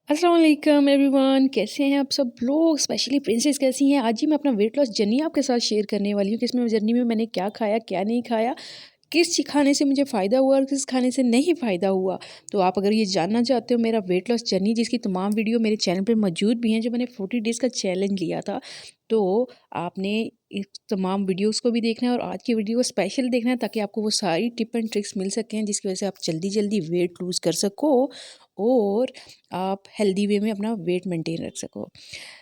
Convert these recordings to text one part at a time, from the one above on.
अस्सलाम वालेकुम एवरीवन, कैसे हैं आप सब लोग? स्पेशली प्रिंसेस कैसी हैं? आज ही मैं अपना वेट लॉस जर्नी आपके साथ शेयर करने वाली हूँ कि इसमें जर्नी में मैंने क्या खाया, क्या नहीं खाया, खाने से मुझे फ़ायदा हुआ और किस खाने से नहीं फ़ायदा हुआ। तो आप अगर ये जानना चाहते हो मेरा वेट लॉस जर्नी जिसकी तमाम वीडियो मेरे चैनल पे मौजूद भी हैं, जो मैंने 40 डेज़ का चैलेंज लिया था, तो आपने इस तमाम वीडियोज़ को भी देखना है और आज की वीडियो को स्पेशल देखना है ताकि आपको वो सारी टिप एंड ट्रिक्स मिल सकें जिसकी वजह से आप जल्दी-जल्दी वेट लूज़ कर सको और आप हेल्दी वे में अपना वेट मेंटेन रख सको।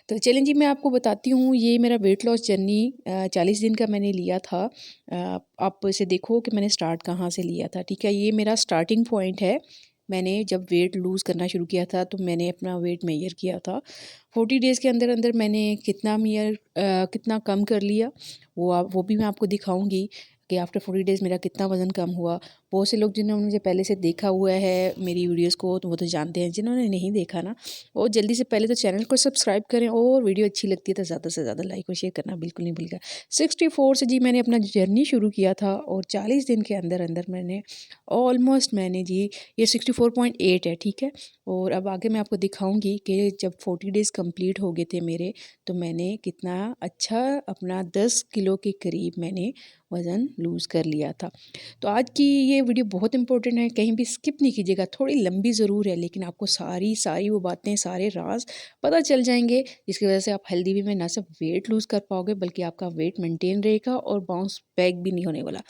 तो चलें जी, मैं आपको बताती हूँ ये मेरा वेट लॉस जर्नी 40 दिन का मैंने लिया था। आप इसे देखो कि मैंने स्टार्ट कहाँ से लिया था, ठीक है? ये मेरा स्टार्टिंग पॉइंट है। मैंने जब वेट लूज़ करना शुरू किया था तो मैंने अपना वेट मेजर किया था। 40 डेज़ के अंदर-अंदर मैंने कितना कम कर लिया, वो भी मैं आपको दिखाऊँगी कि आफ्टर 40 डेज़ मेरा कितना वज़न कम हुआ। बहुत से लोग जिन्होंने मुझे पहले से देखा हुआ है मेरी वीडियोज़ को तो वो तो जानते हैं, जिन्होंने नहीं देखा ना, वो जल्दी से पहले तो चैनल को सब्सक्राइब करें और वीडियो अच्छी लगती है तो ज़्यादा से ज़्यादा लाइक और शेयर करना बिल्कुल नहीं भूलिएगा। 64 से जी मैंने अपना जर्नी शुरू किया था और 40 दिन के अंदर-अंदर मैंने जी ये 64.8 है, ठीक है? और अब आगे मैं आपको दिखाऊँगी कि जब 40 डेज़ कंप्लीट हो गए थे मेरे, तो मैंने कितना अच्छा अपना 10 किलो के करीब मैंने वज़न लूज़ कर लिया था। तो आज की ये वीडियो बहुत इंपॉर्टेंट है, कहीं भी स्किप नहीं कीजिएगा। थोड़ी लंबी ज़रूर है लेकिन आपको सारी सारी वो बातें, सारे राज़ पता चल जाएँगे जिसकी वज़ह से आप हेल्दी वे में ना सिर्फ वेट लूज़ कर पाओगे बल्कि आपका वेट मेंटेन रहेगा और बाउंस बैक भी नहीं होने वाला।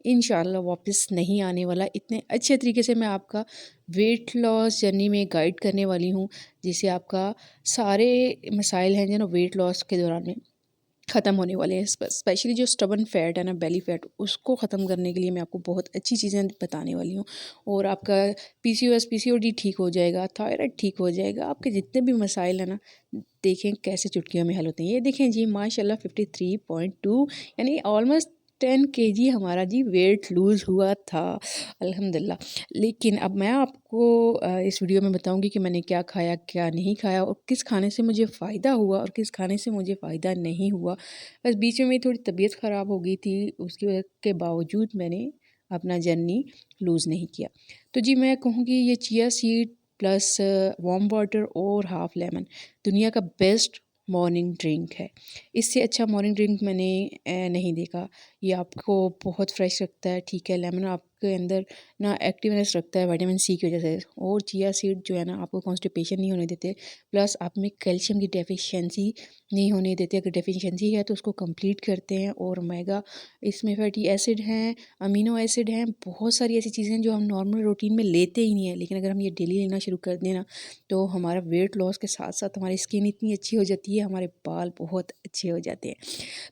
इंशाल्लाह वापस नहीं आने वाला। इतने अच्छे तरीके से मैं आपका वेट लॉस जर्नी में गाइड करने वाली हूँ, जिससे आपका सारे मसाइल हैं जो ना वेट लॉस के दौरान में ख़त्म होने वाले हैं। स्पेशली जो स्टबन फैट है ना, बेली फैट, उसको ख़त्म करने के लिए मैं आपको बहुत अच्छी चीज़ें बताने वाली हूँ। और आपका पीसीओएस पीसीओडी ठीक हो जाएगा, थायराइड ठीक हो जाएगा, आपके जितने भी मसाइल हैं ना, देखें कैसे चुटकियों में हल होते हैं। ये देखें जी, माशाल्लाह 53.2 यानी ऑलमोस्ट 10 केजी हमारा जी वेट लूज़ हुआ था, अल्हम्दुलिल्लाह। लेकिन अब मैं आपको इस वीडियो में बताऊंगी कि मैंने क्या खाया, क्या नहीं खाया और किस खाने से मुझे फ़ायदा हुआ और किस खाने से मुझे फ़ायदा नहीं हुआ। बस बीच में मेरी थोड़ी तबीयत ख़राब हो गई थी, उसकी वजह के बावजूद मैंने अपना जर्नी लूज़ नहीं किया। तो जी मैं कहूँगी ये chia seed plus warm water और हाफ़ लेमन दुनिया का बेस्ट मॉर्निंग ड्रिंक है। इससे अच्छा मॉर्निंग ड्रिंक मैंने नहीं देखा। ये आपको बहुत फ्रेश रखता है, ठीक है? लेमन आपके अंदर ना एक्टिवनेस रखता है विटामिन सी की वजह से, और चिया सीड जो है ना आपको कॉन्स्टिपेशन नहीं होने देते, प्लस आप में कैल्शियम की डेफिशिएंसी नहीं होने देते। अगर डेफिशिएंसी है तो उसको कंप्लीट करते हैं। और ओमेगा, इसमें फैटी एसिड हैं, अमीनो एसिड हैं, बहुत सारी ऐसी चीज़ें हैं जो हम नॉर्मल रूटीन में लेते ही नहीं हैं, लेकिन अगर हम ये डेली लेना शुरू कर दें ना, तो हमारा वेट लॉस के साथ साथ हमारी स्किन इतनी अच्छी हो जाती है, हमारे बाल बहुत अच्छे हो जाते हैं।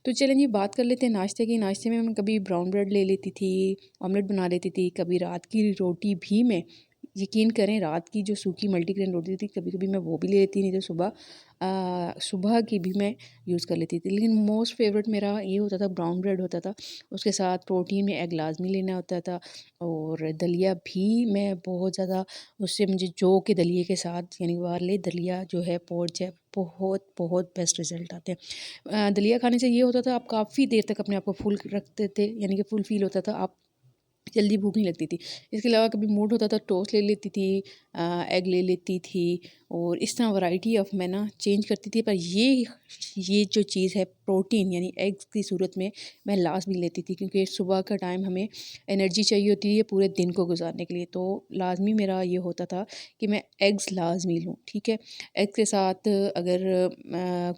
तो चलें जी, बात कर लेते हैं नाश्ते की। नाश्ते में मैं कभी ब्राउन ब्रेड ले लेती थी, ऑमलेट बना लेती थी, कभी रात की रोटी भी मैं, यकीन करें, रात की जो सूखी मल्टीग्रेन रोटी थी कभी-कभी मैं वो भी ले लेती, नहीं तो सुबह की भी मैं यूज़ कर लेती थी। लेकिन मोस्ट फेवरेट मेरा ये होता था, ब्राउन ब्रेड होता था, उसके साथ प्रोटीन में एग लाज़मी लेना होता था। और दलिया भी मैं बहुत ज़्यादा, उससे मुझे जौ के दलिए के साथ यानी वाले दलिया जो है, पोर्च है, बहुत बहुत बेस्ट रिज़ल्ट आते हैं। दलिया खाने से ये होता था, आप काफ़ी देर तक अपने आप को फुल रखते थे, यानी कि फुल फ़ील होता था, आप जल्दी भूख नहीं लगती थी। इसके अलावा कभी मूड होता था टोस्ट ले लेती थी, एग ले लेती थी, और इस तरह वैरायटी ऑफ मैं ना चेंज करती थी। पर ये जो चीज़ है प्रोटीन यानी एग्स की सूरत में मैं लास्ट भी लेती थी, क्योंकि सुबह का टाइम हमें एनर्जी चाहिए होती है पूरे दिन को गुजारने के लिए। तो लाज़मी मेरा ये होता था कि मैं एग्स लाज़मी लूँ, ठीक है? एग के साथ अगर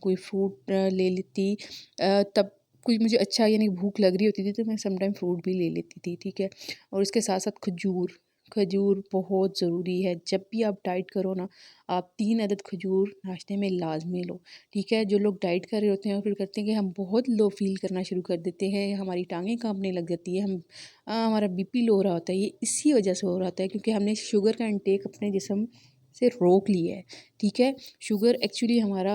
कोई फ्रूट ले लेती, तब कोई मुझे अच्छा यानी भूख लग रही होती थी तो मैं सम टाइम फ्रूट भी ले लेती थी, ठीक है? और इसके साथ-साथ खजूर, खजूर बहुत ज़रूरी है। जब भी आप डाइट करो ना, आप 3 अदद खजूर नाश्ते में लाज़मी लो, ठीक है? जो लोग डाइट कर रहे होते हैं और फिर करते हैं कि हम बहुत लो फ़ील करना शुरू कर देते हैं, हमारी टाँगें काँपने लग जाती है, हमारा बीपी लो हो रहा होता है, ये इसी वजह से हो रहा होता है क्योंकि हमने शुगर का इंटेक अपने जिस्म से रोक लिया है, ठीक है? शुगर एक्चुअली हमारा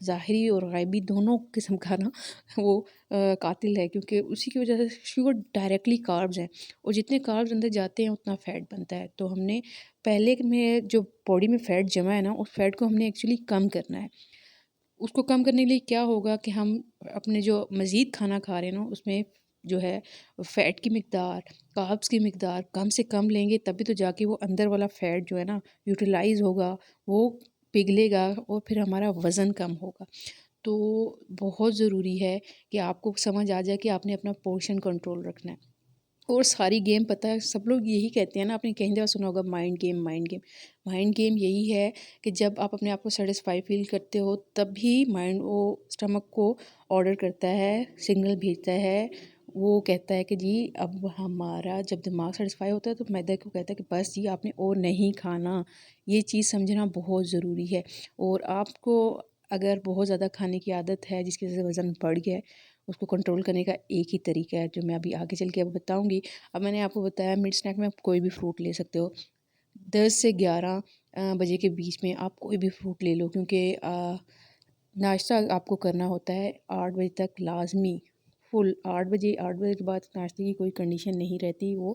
ज़ाहिरी और ग़ाइबी दोनों किस्म का ना वो कातिल है, क्योंकि उसी की वजह से शुगर डायरेक्टली कार्ब्स हैं, और जितने कार्ब्स अंदर जाते हैं उतना फ़ैट बनता है। तो हमने पहले में जो बॉडी में फ़ैट जमा है ना, उस फ़ैट को हमने एक्चुअली कम करना है। उसको कम करने के लिए क्या होगा कि हम अपने जो मज़ीद खाना खा रहे हैं ना, उसमें जो है फ़ैट की मकदार, कार्ब्स की मकदार कम से कम लेंगे, तभी तो जाके वो अंदर वाला फ़ैट जो है ना यूटिलाइज़ होगा, वो पिघलेगा और फिर हमारा वज़न कम होगा। तो बहुत ज़रूरी है कि आपको समझ आ जाए कि आपने अपना पोर्शन कंट्रोल रखना है। और सारी गेम पता है सब लोग यही कहते हैं ना, आपने कहीं जगह सुना होगा mind game, mind game. Mind game यही है कि जब आप अपने आप को सेटिस्फाई फ़ील करते हो, तभी माइंड वो स्टमक को ऑर्डर करता है, सिग्नल भेजता है। वो कहता है कि जी अब हमारा जब दिमाग सेटिस्फाई होता है तो मैदा को कहता है कि बस जी आपने और नहीं खाना। ये चीज़ समझना बहुत ज़रूरी है। और आपको अगर बहुत ज़्यादा खाने की आदत है जिसकी वजह से वज़न बढ़ गया है, उसको कंट्रोल करने का एक ही तरीका है जो मैं अभी आगे चल के अब बताऊँगी। अब मैंने आपको बताया मिड स्नैक में आप कोई भी फ्रूट ले सकते हो। 10 से 11 बजे के बीच में आप कोई भी फ्रूट ले लो, क्योंकि नाश्ता आपको करना होता है 8 बजे तक लाज़मी। फुल 8 बजे के बाद नाश्ते की कोई कंडीशन नहीं रहती। वो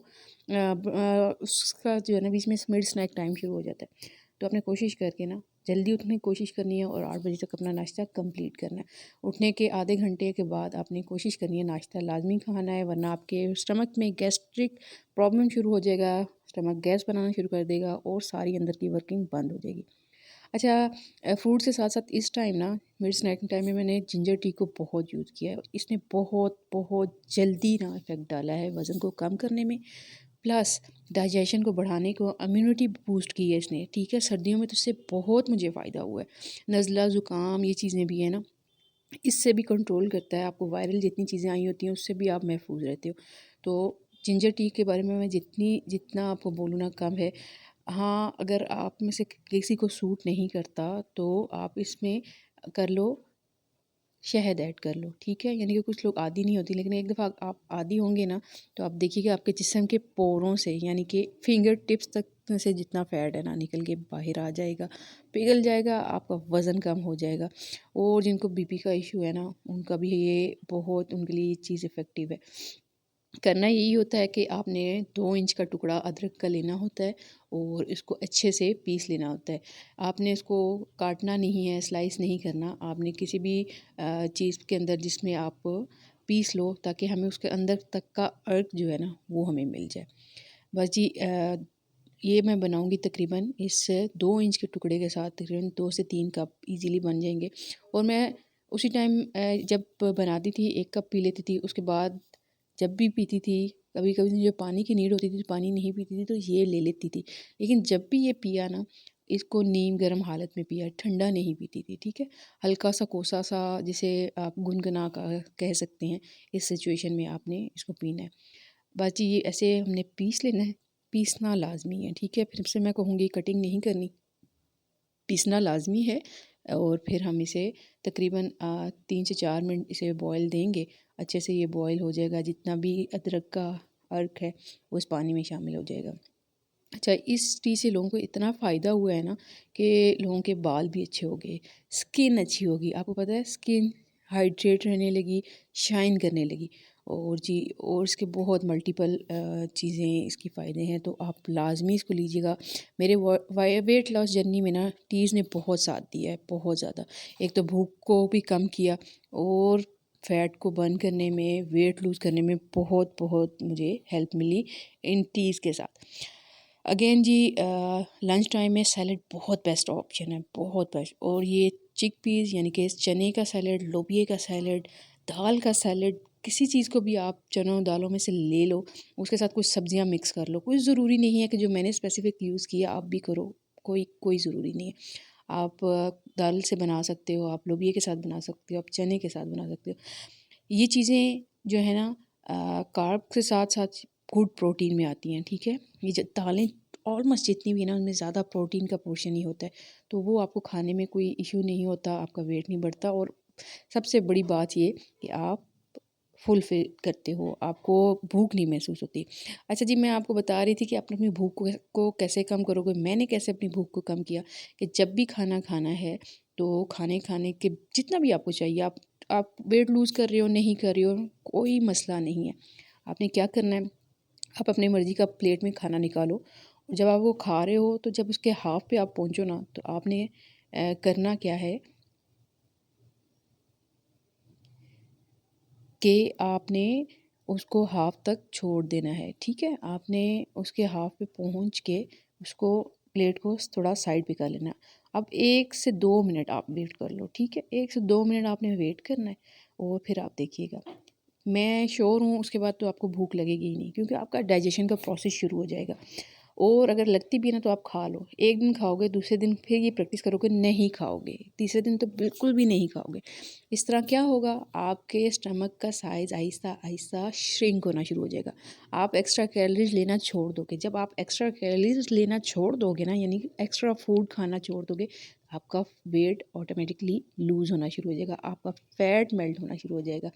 उसका जो है ना बीच में मिड स्नैक टाइम शुरू हो जाता है। तो आपने कोशिश करके ना जल्दी उठने की कोशिश करनी है और 8 बजे तक अपना नाश्ता कंप्लीट करना है। उठने के आधे घंटे के बाद आपने कोशिश करनी है नाश्ता लाज़मी खाना है, वरना आपके स्टमक में गैस्ट्रिक प्रॉब्लम शुरू हो जाएगा, स्टमक गैस बनाना शुरू कर देगा और सारी अंदर की वर्किंग बंद हो जाएगी। अच्छा, फ्रूट के साथ साथ इस टाइम ना मिड स्नैक टाइम में मैंने जिंजर टी को बहुत यूज़ किया है। इसने बहुत बहुत जल्दी ना इफ़ेक्ट डाला है वज़न को कम करने में, प्लस डाइजेशन को बढ़ाने को, इम्यूनिटी बूस्ट की है इसने। ठीक है, सर्दियों में तो इससे बहुत मुझे फ़ायदा हुआ है। नज़ला ज़ुकाम ये चीज़ें भी है ना, इससे भी कंट्रोल करता है। आपको वायरल जितनी चीज़ें आई होती हैं उससे भी आप महफूज रहते हो। तो जिंजर टी के बारे में मैं जितना आपको बोलूँ ना कम है। हाँ, अगर आप में से किसी को सूट नहीं करता तो आप इसमें कर लो, शहद ऐड कर लो। ठीक है, यानी कि कुछ लोग आदी नहीं होती, लेकिन एक दफ़ा आप आदी होंगे ना तो आप देखिएगा आपके जिस्म के पोरों से, यानी कि फिंगर टिप्स तक से जितना फ़ैट है ना निकल के बाहर आ जाएगा, पिघल जाएगा, आपका वज़न कम हो जाएगा। और जिनको बीपी का इशू है ना उनका भी ये बहुत, उनके लिए ये चीज़ इफ़ेक्टिव है। करना यही होता है कि आपने 2 इंच का टुकड़ा अदरक का लेना होता है और इसको अच्छे से पीस लेना होता है। आपने इसको काटना नहीं है, स्लाइस नहीं करना। आपने किसी भी चीज़ के अंदर जिसमें आप पीस लो, ताकि हमें उसके अंदर तक का अर्क जो है ना वो हमें मिल जाए। बस जी, ये मैं बनाऊँगी तकरीबन इस 2 इंच के टुकड़े के साथ तकरीबन 2 से 3 कप ईज़िली बन जाएँगे। और मैं उसी टाइम जब बनाती थी 1 कप पी लेती थी, उसके बाद जब भी पीती थी, कभी-कभी मुझे पानी की नीड होती थी, तो पानी नहीं पीती थी तो ये ले लेती थी। लेकिन जब भी ये पिया ना, इसको नीम गर्म हालत में पिया, ठंडा नहीं पीती थी, ठीक है? हल्का-सा कोसा-सा जिसे आप गुनगुना का कह सकते हैं, इस सिचुएशन में आपने इसको पीना है। बस जी, ये ऐसे हमने पीस लेना है, पीसना लाज़मी है, ठीक है? फिर से मैं कहूँगी कटिंग नहीं करनी, पीसना लाज़मी है। और फिर हम इसे तकरीबन 3 से 4 मिनट इसे बॉयल देंगे। अच्छे से ये बॉयल हो जाएगा, जितना भी अदरक का अर्क है वो इस पानी में शामिल हो जाएगा। अच्छा, इस टी से लोगों को इतना फ़ायदा हुआ है ना कि लोगों के बाल भी अच्छे हो गए, स्किन अच्छी होगी। आपको पता है स्किन हाइड्रेट रहने लगी, शाइन करने लगी। और जी, और इसके बहुत मल्टीपल चीज़ें इसकी फ़ायदे हैं, तो आप लाज़मी इसको लीजिएगा। मेरे वेट लॉस जर्नी में ना टीज़ ने बहुत साथ दिया है, बहुत ज़्यादा। एक तो भूख को भी कम किया और फ़ैट को बर्न करने में, वेट लूज़ करने में बहुत बहुत मुझे हेल्प मिली इन टीज़ के साथ। अगेन जी, लंच टाइम में सैलड बहुत बेस्ट ऑप्शन है, बहुत बेस्ट। और ये चिकपीस यानी कि चने का सैलड, लोबिया का सैलड, दाल का सैलड, किसी चीज़ को भी आप चनों दालों में से ले लो, उसके साथ कुछ सब्जियां मिक्स कर लो। कोई ज़रूरी नहीं है कि जो मैंने स्पेसिफिक यूज़ किया आप भी करो, कोई कोई ज़रूरी नहीं है। आप दाल से बना सकते हो, आप लोबिया के साथ बना सकते हो, आप चने के साथ बना सकते हो। ये चीज़ें जो है ना कार्ब के साथ साथ गुड प्रोटीन में आती हैं, ठीक है? ये जो दालें ऑलमोस्ट जितनी भी है ना उनमें ज़्यादा प्रोटीन का पोर्शन ही होता है, तो वो आपको खाने में कोई इशू नहीं होता, आपका वेट नहीं बढ़ता। और सबसे बड़ी बात ये कि आप फुल फिल करते हो, आपको भूख नहीं महसूस होती। अच्छा जी, मैं आपको बता रही थी कि आप अपनी भूख को कैसे कम करोगे। मैंने कैसे अपनी भूख को कम किया कि जब भी खाना खाना है तो खाने खाने के जितना भी आपको चाहिए, आप वेट लूज़ कर रहे हो नहीं कर रहे हो, कोई मसला नहीं है। आपने क्या करना है, आप अपनी मर्ज़ी का प्लेट में खाना निकालो और जब आप वो खा रहे हो तो जब उसके हाफ़ पे आप पहुँचो ना, तो आपने करना क्या है कि आपने उसको हाफ़ तक छोड़ देना है, ठीक है। आपने उसके हाफ़ पे पहुँच के उसको प्लेट को थोड़ा साइड पे कर लेना। अब 1 से 2 मिनट आप वेट कर लो, ठीक है। 1 से 2 मिनट आपने वेट करना है और फिर आप देखिएगा, मैं श्योर हूँ उसके बाद तो आपको भूख लगेगी ही नहीं, क्योंकि आपका डाइजेशन का प्रोसेस शुरू हो जाएगा। और अगर लगती भी है ना तो आप खा लो। एक दिन खाओगे, दूसरे दिन फिर ये प्रैक्टिस करोगे नहीं खाओगे, तीसरे दिन तो बिल्कुल भी नहीं खाओगे। इस तरह क्या होगा, आपके स्टमक का साइज़ आहिस्ता-आहिस्ता श्रिंक होना शुरू हो जाएगा। आप एक्स्ट्रा कैलोरीज़ लेना छोड़ दोगे। जब आप एक्स्ट्रा कैलोरीज़ लेना छोड़ दोगे ना, यानी कि एक्स्ट्रा फूड खाना छोड़ दोगे, आपका वेट ऑटोमेटिकली लूज़ होना शुरू हो जाएगा, आपका फैट मेल्ट होना शुरू हो जाएगा,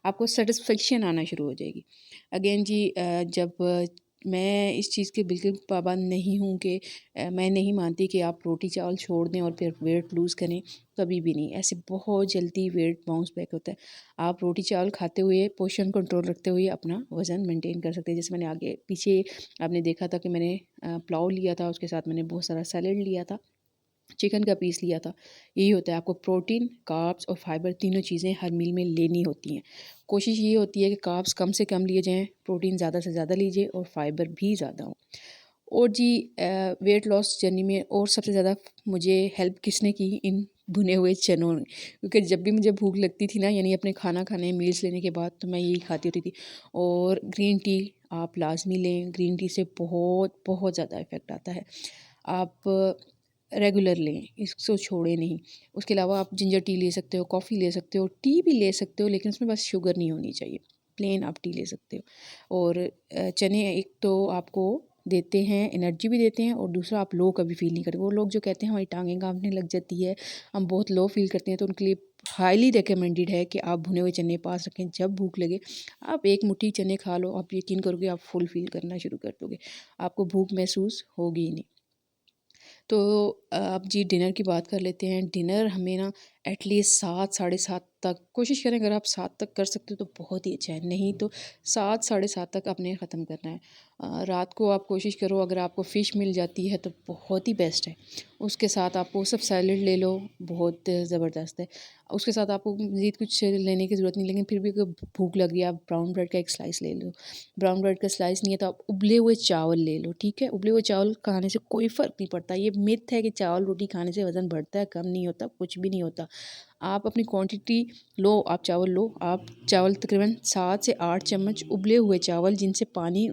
आपको सैटिस्फैक्शन आना शुरू हो जाएगी। अगेन जी, जब मैं इस चीज़ के बिल्कुल पाबंद नहीं हूँ कि मैं नहीं मानती कि आप रोटी चावल छोड़ दें और फिर वेट लूज़ करें, कभी भी नहीं। ऐसे बहुत जल्दी वेट बाउंस बैक होता है। आप रोटी चावल खाते हुए, पोर्शन कंट्रोल रखते हुए अपना वज़न मेंटेन कर सकते हैं। जैसे मैंने आगे पीछे आपने देखा था कि मैंने पुलाव लिया था, उसके साथ मैंने बहुत सारा सैलेड लिया था, चिकन का पीस लिया था। यही होता है, आपको प्रोटीन, कार्ब्स और फाइबर तीनों चीज़ें हर मील में लेनी होती हैं। कोशिश ये होती है कि कार्ब्स कम से कम लिए जाएँ, प्रोटीन ज़्यादा से ज़्यादा लीजिए और फाइबर भी ज़्यादा हो। और जी, वेट लॉस जर्नी में और सबसे ज़्यादा मुझे हेल्प किसने की, इन भुने हुए चनों ने। क्योंकि जब भी मुझे भूख लगती थी ना, यानी अपने खाना खाने मील्स लेने के बाद, तो मैं यही खाती होती थी। और ग्रीन टी आप लाज़मी लें, ग्रीन टी से बहुत बहुत ज़्यादा इफ़ेक्ट आता है। आप रेगुलर लें, इसको छोड़ें नहीं। उसके अलावा आप जिंजर टी ले सकते हो, कॉफ़ी ले सकते हो, टी भी ले सकते हो, लेकिन उसमें बस शुगर नहीं होनी चाहिए। प्लेन आप टी ले सकते हो। और चने एक तो आपको देते हैं, एनर्जी भी देते हैं, और दूसरा आप लो कभी फ़ील नहीं करते। वो लोग जो कहते हैं हमारी टाँगें काँपने लग जाती है, हम बहुत लो फ़ील करते हैं, तो उनके लिए हाईली रिकमेंडेड है कि आप भुने हुए चने पास रखें। जब भूख लगे आप एक मुट्ठी चने खा लो, आप यकीन करोगे आप फुल फ़ील करना शुरू कर दोगे, आपको भूख महसूस होगी ही नहीं। तो अब जी डिनर की बात कर लेते हैं। डिनर हमें ना एटलीस्ट 7 साढ़े 7 तक कोशिश करें, अगर आप 7 तक कर सकते हो तो बहुत ही अच्छा है, नहीं तो 7 साढ़े 7 तक आपने ख़त्म करना है। रात को आप कोशिश करो, अगर आपको फ़िश मिल जाती है तो बहुत ही बेस्ट है। उसके साथ आप वो सब सैलेड ले लो, बहुत ज़बरदस्त है। उसके साथ आपको मज़ीद कुछ लेने की ज़रूरत नहीं, लेकिन फिर भी अगर भूख लग रही है, आप ब्राउन ब्रेड का एक स्लाइस ले लो। ब्राउन ब्रेड का स्लाइस नहीं है तो आप उबले हुए चावल ले लो, ठीक है। उबले हुए चावल खाने से कोई फ़र्क नहीं पड़ता। ये मिथ है कि चावल रोटी खाने से वज़न बढ़ता है, कम नहीं होता, कुछ भी नहीं होता। आप अपनी क्वांटिटी लो, आप चावल लो, आप चावल तकरीबन 7 से 8 चम्मच उबले हुए चावल, जिनसे पानी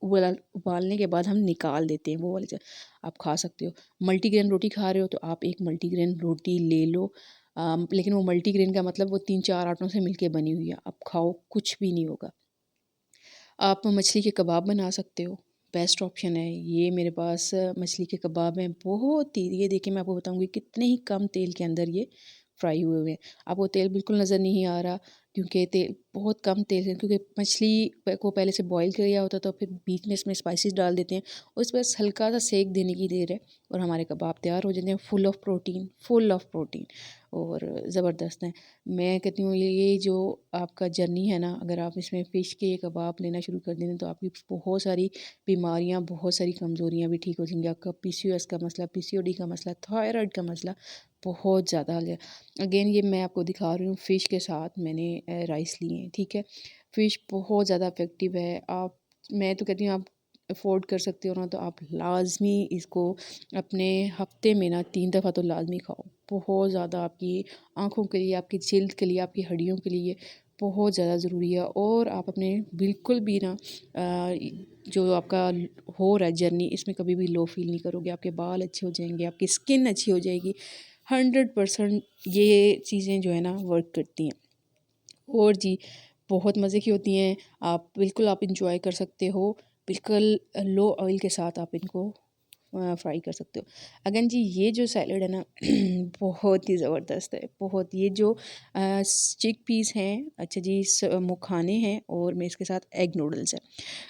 उबालने के बाद हम निकाल देते हैं, वो वाले आप खा सकते हो। मल्टीग्रेन रोटी खा रहे हो तो आप एक मल्टीग्रेन रोटी ले लो। लेकिन वो मल्टीग्रेन का मतलब वो 3-4 आटों से मिलके बनी हुई है, आप खाओ, कुछ भी नहीं होगा। आप मछली के कबाब बना सकते हो, बेस्ट ऑप्शन है। ये मेरे पास मछली के कबाब हैं, बहुत ही, ये देखिए मैं आपको बताऊँगी कितने ही कम तेल के अंदर ये फ्राई हुए हुए हैं। आपको तेल बिल्कुल नज़र नहीं आ रहा, क्योंकि तेल बहुत कम तेल है, क्योंकि मछली को पहले से बॉईल किया होता है, तो फिर बीच में इसमें स्पाइसेस डाल देते हैं और इस पर बस हल्का सा सेक देने की देर है और हमारे कबाब तैयार हो जाते हैं, full of protein, full of protein, और ज़बरदस्त हैं। मैं कहती हूँ ये जो आपका जर्नी है ना, अगर आप इसमें फ़िश के कबाब लेना शुरू कर दें तो आपकी बहुत सारी बीमारियाँ, बहुत सारी कमज़ोरियाँ भी ठीक हो जाएंगी। आपका पीसीओएस का मसला, पीसीओडी का मसला, थायराइड का मसला बहुत ज़्यादा हल है। अगेन ये मैं आपको दिखा रही हूँ, फ़िश के साथ मैंने राइस लिए हैं, ठीक है। फ़िश बहुत ज़्यादा इफ़ेक्टिव है। आप, मैं तो कहती हूँ आप अफ़ोर्ड कर सकते हो ना, तो आप लाज़मी इसको अपने हफ़्ते में ना 3 दफ़ा तो लाज़मी खाओ। बहुत ज़्यादा आपकी आँखों के लिए, आपकी जिल्द के लिए, आपकी हड्डियों के लिए बहुत ज़्यादा ज़रूरी है। और आप अपने बिल्कुल भी ना जो आपका हो रहा है जर्नी, इसमें कभी भी लो फ़ील नहीं करोगे। आपके बाल अच्छे हो जाएंगे, आपकी स्किन अच्छी हो जाएगी। 100% ये चीज़ें जो है ना वर्क करती हैं। और जी, बहुत मज़े की होती हैं। आप बिल्कुल आप इंजॉय कर सकते हो, बिल्कुल लो ऑयल के साथ आप इनको फ्राई कर सकते हो। अगेन जी, ये जो सैलड है ना बहुत ही ज़बरदस्त है, बहुत। ये जो चिक पीस हैं, अच्छा जी, मखाने हैं, और मैं इसके साथ एग नूडल्स है।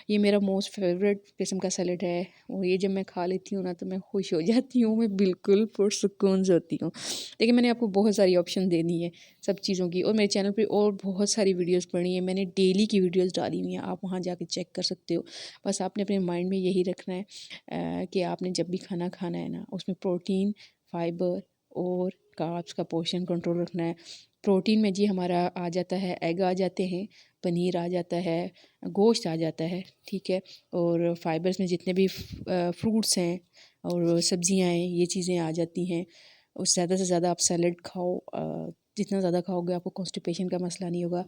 ये मेरा मोस्ट फेवरेट किस्म का सैलड है, और ये जब मैं खा लेती हूँ ना तो मैं खुश हो जाती हूँ, मैं बिल्कुल पुरसुकून से होती हूँ। लेकिन मैंने आपको बहुत सारी ऑप्शन दे दी है सब चीज़ों की, और मेरे चैनल पे और बहुत सारी वीडियोस पड़ी हैं, मैंने डेली की वीडियोस डाली हुई हैं, आप वहाँ जाके चेक कर सकते हो। बस आपने अपने माइंड में यही रखना है कि आपने जब भी खाना खाना है ना, उसमें प्रोटीन, फाइबर और कार्ब्स का पोर्शन कंट्रोल रखना है। प्रोटीन में जी हमारा आ जाता है, एग आ जाते हैं। पनीर आ जाता है, गोश्त आ जाता है, ठीक है। और फाइबर्स में जितने भी फ्रूट्स हैं और सब्जियां हैं, ये चीज़ें आ जाती हैं। और ज़्यादा से ज़्यादा आप सैलड खाओ, जितना ज़्यादा खाओगे आपको कॉन्स्टिपेशन का मसला नहीं होगा।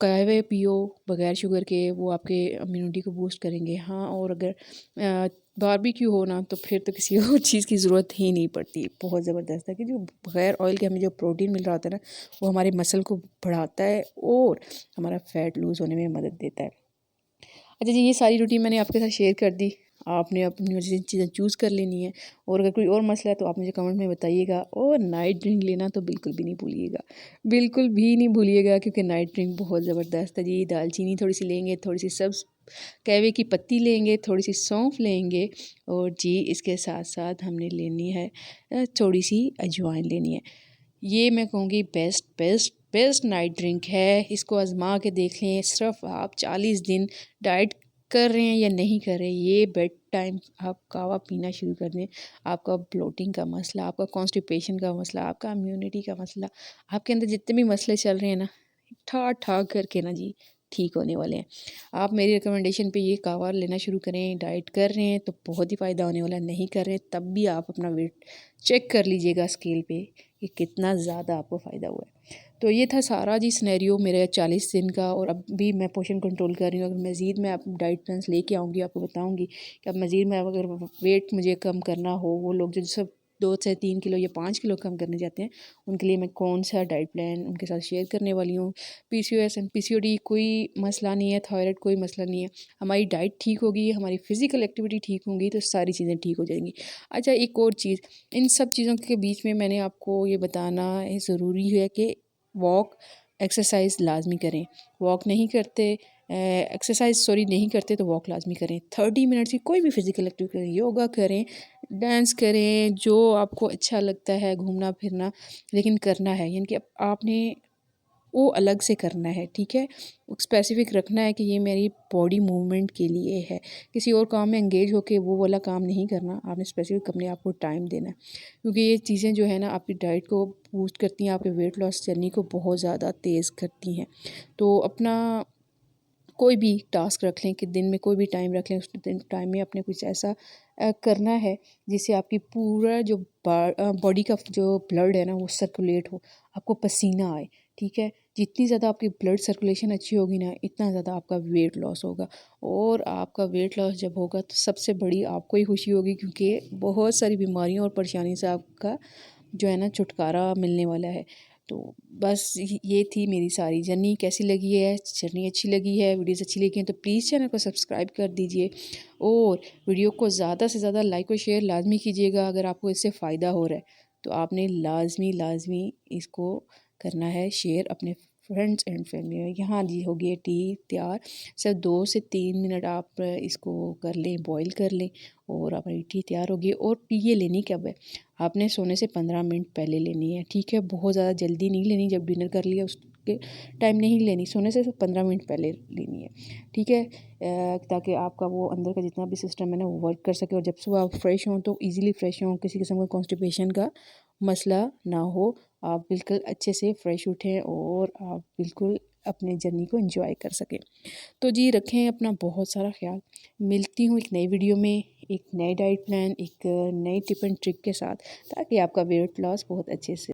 कहवे पियो बगैर शुगर के, वो आपके इम्यूनिटी को बूस्ट करेंगे। हाँ, और अगर बारबेक्यू हो ना, तो फिर तो किसी और चीज़ की ज़रूरत ही नहीं पड़ती। बहुत ज़बरदस्त है कि जो बगैर ऑयल के हमें जो प्रोटीन मिल रहा होता है ना, वो हमारे मसल को बढ़ाता है और हमारा फ़ैट लूज़ होने में मदद देता है। अच्छा जी, ये सारी रूटीन मैंने आपके साथ शेयर कर दी। आपने अपनी वजह से चीज़ें चूज़ कर लेनी है। और अगर कोई और मसला है तो आप मुझे कमेंट में बताइएगा। और नाइट ड्रिंक लेना तो बिल्कुल भी नहीं भूलिएगा, बिल्कुल भी नहीं भूलिएगा, क्योंकि नाइट ड्रिंक बहुत ज़बरदस्त है जी। दालचीनी थोड़ी सी लेंगे, थोड़ी सी सब्ज़ कहवे की पत्ती लेंगे, थोड़ी सी सौंफ लेंगे, और जी इसके साथ साथ हमने लेनी है थोड़ी सी अजवाइन लेनी है। ये मैं कहूँगी best best best night drink है। इसको आजमा के देख लें। सिर्फ आप 40 दिन डाइट कर रहे हैं या नहीं कर रहे हैं, ये बेड टाइम आप कावा पीना शुरू कर दें, आपका ब्लोटिंग का मसला, आपका कॉन्स्टिपेशन का मसला, आपका इम्यूनिटी का मसला, आपके अंदर जितने भी मसले चल रहे हैं ना, ठा ठा करके ना जी ठीक होने वाले हैं। आप मेरी रिकमेंडेशन पे ये कावा लेना शुरू करें। डाइट कर रहे हैं तो बहुत ही फ़ायदा होने वाला है, नहीं कर रहे हैं तब भी आप अपना वेट चेक कर लीजिएगा स्केल पे कि कितना ज़्यादा आपको फ़ायदा हुआ है। तो ये था सारा जी सिनेरियो मेरे 40 दिन का। और अब भी मैं पोर्शन कंट्रोल कर रही हूँ। अगर मज़ीद मैं आप डाइट प्लान्स लेके आऊँगी, आपको बताऊँगी कि अब मज़ीद में अगर वेट मुझे कम करना हो, वो लोग जो सब 2 से 3 किलो या 5 किलो कम करने जाते हैं, उनके लिए मैं कौन सा डाइट प्लान उनके साथ शेयर करने वाली हूँ। पीसीओएस एंड पीसीओडी कोई मसला नहीं है, थायराइड कोई मसला नहीं है। हमारी डाइट ठीक होगी, हमारी फ़िज़िकल एक्टिविटी ठीक होंगी, तो सारी चीज़ें ठीक हो जाएंगी। अच्छा, एक और चीज़, इन सब चीज़ों के बीच में मैंने आपको ये बताना ज़रूरी है कि वॉक एक्सरसाइज लाजमी करें। वॉक नहीं करते, एक्सरसाइज सॉरी नहीं करते तो वॉक लाजमी करें। 30 मिनट्स की कोई भी फिज़िकल एक्टिविटी करें, योगा करें, डांस करें, जो आपको अच्छा लगता है, घूमना फिरना, लेकिन करना है। यानी कि आपने वो अलग से करना है, ठीक है। स्पेसिफिक रखना है कि ये मेरी बॉडी मूवमेंट के लिए है। किसी और काम में एंगेज होके वो वाला काम नहीं करना। आपने स्पेसिफिक अपने आप को टाइम देना है, क्योंकि ये चीज़ें जो है ना आपकी डाइट को बूस्ट करती हैं, आपके वेट लॉस जर्नी को बहुत ज़्यादा तेज़ करती हैं। तो अपना कोई भी टास्क रख लें कि दिन में कोई भी टाइम रख लें, उस टाइम में अपने कुछ ऐसा करना है जिससे आपकी पूरा जो बॉडी का जो ब्लड है ना वो सर्कुलेट हो, आपको पसीना आए, ठीक है। जितनी ज़्यादा आपकी ब्लड सर्कुलेशन अच्छी होगी ना, इतना ज़्यादा आपका वेट लॉस होगा। और आपका वेट लॉस जब होगा तो सबसे बड़ी आपको ही खुशी होगी, क्योंकि बहुत सारी बीमारियों और परेशानी से आपका जो है ना छुटकारा मिलने वाला है। तो बस ये थी मेरी सारी जर्नी। कैसी लगी है जर्नी? अच्छी लगी है, वीडियोस अच्छी लगी हैं तो प्लीज़ चैनल को सब्सक्राइब कर दीजिए, और वीडियो को ज़्यादा से ज़्यादा लाइक और शेयर लाजमी कीजिएगा। अगर आपको इससे फ़ायदा हो रहा है तो आपने लाजमी लाजमी इसको करना है शेयर अपने फ्रेंड्स एंड फैमिली में। यहाँ जी हो गई टी तैयार। सिर्फ 2 से 3 मिनट आप इसको कर लें, बॉईल कर लें, और हमारी टी तैयार होगी। और टी ये लेनी कब है? आपने सोने से 15 मिनट पहले लेनी है, ठीक है। बहुत ज़्यादा जल्दी नहीं लेनी, जब डिनर कर लिया उसके टाइम नहीं लेनी, सोने से 15 मिनट पहले लेनी है, ठीक है। ताकि आपका वो अंदर का जितना भी सिस्टम है ना वो वर्क कर सके, और जब सुबह आप फ्रेश हों तो ईज़िली फ्रेश हों, किसी किस्म का कॉन्स्टिपेशन का मसला ना हो। आप बिल्कुल अच्छे से फ्रेश उठें और आप बिल्कुल अपने जर्नी को एंजॉय कर सकें। तो जी रखें अपना बहुत सारा ख्याल। मिलती हूँ एक नई वीडियो में, एक नए डाइट प्लान, एक नई टिप एंड ट्रिक के साथ, ताकि आपका वेट लॉस बहुत अच्छे से